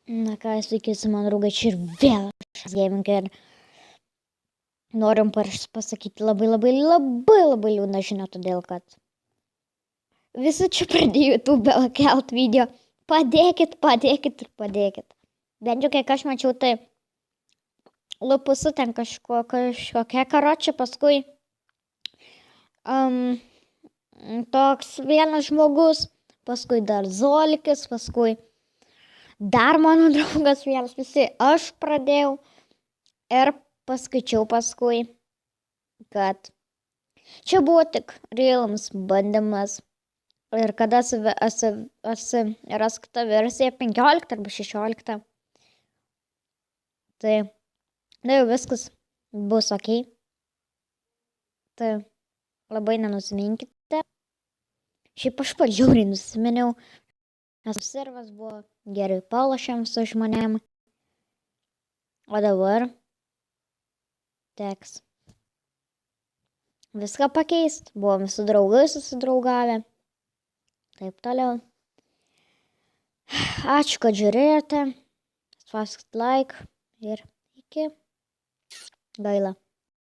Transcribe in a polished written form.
Na ką, sveiki, mano draugai, čia ir vėl gaming ir norim pasakyti labai liūdną žinią, todėl kad visi čia pradėjo YouTube kelt video. Padėkit. Bent jau kiek aš mačiau, tai lupusu ten kažkokia karočią, paskui toks vienas žmogus, paskui dar Zolikis, paskui dar mano draugas vienas, visi aš pradėjau ir paskaičiau paskui, kad čia buvo tik realiams bandymas ir kada ras kitą versiją 15 arba 16, tai jau viskas bus ok. Tai labai nenusiminkite. Šiaip aš žiauriai nusiminiau, nes servas buvo gerai palošiam su žmonėm. O dabar teks viską pakeisti. Buvom su draugais susidraugavę. Taip toliau. Ačiū, kad žiūrėjote. Spauskit like ir iki. Gaila.